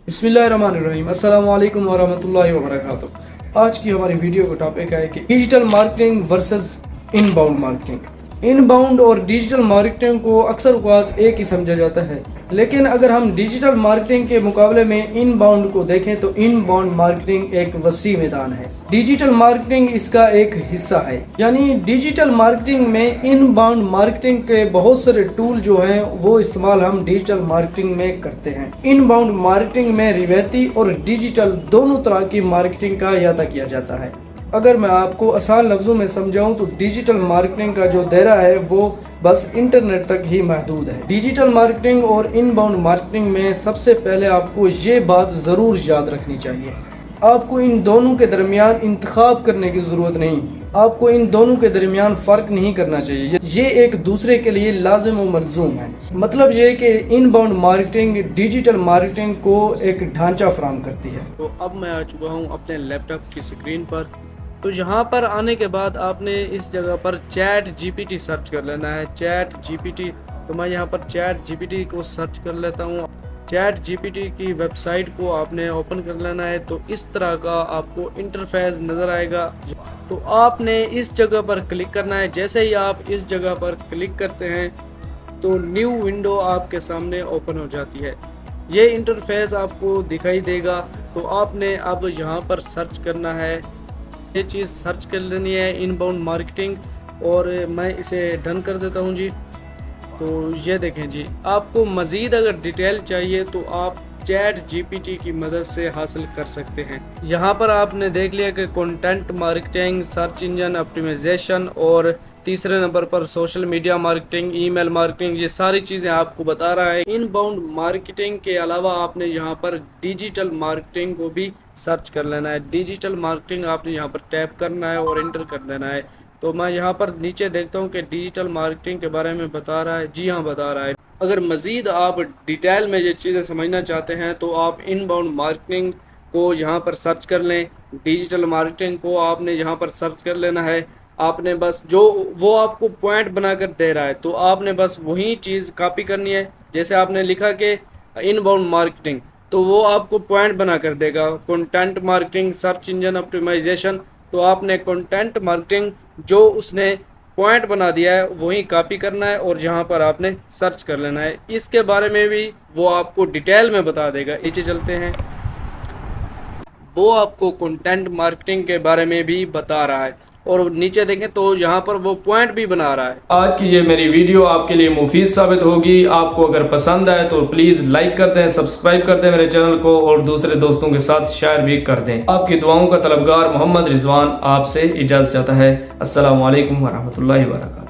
बिस्मिल्लाहिर्रहमानिर्रहीम। अस्सलाम वालेकुम वरहमतुल्लाहि वबरकातुह। आज की हमारी वीडियो का टॉपिक है कि digital marketing versus inbound marketing. Inbound और डिजिटल मार्केटिंग को अक्सर औक़ात एक ही समझा जाता है, लेकिन अगर हम डिजिटल मार्केटिंग के मुकाबले में इनबाउंड को देखें तो इनबाउंड मार्केटिंग एक वसी मैदान है। डिजिटल मार्केटिंग इसका एक हिस्सा है, यानी डिजिटल मार्केटिंग में इनबाउंड मार्केटिंग के बहुत सारे टूल जो हैं वो इस्तेमाल हम डिजिटल मार्केटिंग में करते हैं। इनबाउंड मार्केटिंग में रिवायती और डिजिटल दोनों तरह की मार्केटिंग का अहाता किया जाता है। अगर मैं आपको आसान लफ्ज़ों में समझाऊं तो डिजिटल मार्केटिंग का जो दायरा है वो बस इंटरनेट तक ही महदूद है। डिजिटल मार्केटिंग और इनबाउंड मार्केटिंग में सबसे पहले आपको ये बात ज़रूर याद रखनी चाहिए, आपको इन दोनों के दरमियान इंतखाब करने की ज़रूरत नहीं, आपको इन दोनों के दरमियान फ़र्क नहीं करना चाहिए। ये एक दूसरे के लिए लाजिम व मलजूम है। मतलब ये कि इनबाउंड मार्केटिंग डिजिटल मार्केटिंग को एक ढांचा फराहम करती है। तो अब मैं आ चुका हूँ अपने लैपटॉप की स्क्रीन पर। तो यहाँ पर आने के बाद आपने इस जगह पर चैट जीपीटी सर्च कर लेना है। चैट जीपीटी, तो मैं यहाँ पर चैट जीपीटी को सर्च कर लेता हूँ। चैट जीपीटी की वेबसाइट को आपने ओपन कर लेना है। तो इस तरह का आपको इंटरफेस नज़र आएगा। तो आपने इस जगह पर क्लिक करना है। जैसे ही आप इस जगह पर क्लिक करते हैं तो न्यू विंडो आपके सामने ओपन हो जाती है। ये इंटरफेस आपको दिखाई देगा। तो आपने अब यहाँ पर सर्च करना है, ये चीज़ सर्च कर लेनी है इनबाउंड मार्केटिंग, और मैं इसे डन कर देता हूँ जी। तो ये देखें जी, आपको मज़ीद अगर डिटेल चाहिए तो आप चैट जीपीटी की मदद से हासिल कर सकते हैं। यहाँ पर आपने देख लिया कि content marketing, search engine optimisation और तीसरे नंबर पर social media marketing, email marketing, ये सारी चीज़ें आपको बता रहा है। इनबाउंड मार्केटिंग के अलावा आपने यहाँ पर डिजिटल मार्केटिंग को भी सर्च कर लेना है। डिजिटल मार्केटिंग आपने यहाँ पर टैप करना है और एंटर कर देना है। तो मैं यहाँ पर नीचे देखता हूँ कि डिजिटल मार्केटिंग के बारे में बता रहा है। जी हाँ, बता रहा है। अगर मज़ीद आप डिटेल में ये चीज़ें समझना चाहते हैं तो आप इनबाउंड मार्केटिंग को यहाँ पर सर्च कर लें। डिजिटल मार्केटिंग को आपने यहाँ पर सर्च कर लेना है। आपने बस जो वो आपको पॉइंट बनाकर दे रहा है तो आपने बस वही चीज़ कॉपी करनी है। जैसे आपने लिखा कि इनबाउंड मार्केटिंग, तो वो आपको पॉइंट बना कर देगा। Content marketing, search engine optimisation, तो आपने कंटेंट मार्केटिंग जो उसने पॉइंट बना दिया है वही कॉपी करना है और यहाँ पर आपने सर्च कर लेना है। इसके बारे में भी वो आपको डिटेल में बता देगा। नीचे चलते हैं, वो आपको कंटेंट मार्केटिंग के बारे में भी बता रहा है और नीचे देखें तो यहाँ पर वो पॉइंट भी बना रहा है। आज की ये मेरी वीडियो आपके लिए मुफीद साबित होगी। आपको अगर पसंद आए तो प्लीज़ लाइक कर दें, सब्सक्राइब कर दें मेरे चैनल को और दूसरे दोस्तों के साथ शेयर भी कर दें। आपकी दुआओं का तलबगार मोहम्मद रिजवान आपसे इजाज़त चाहता है। अस्सलामु अलैकुम वरहमतुल्लाहि वबरकातुहू।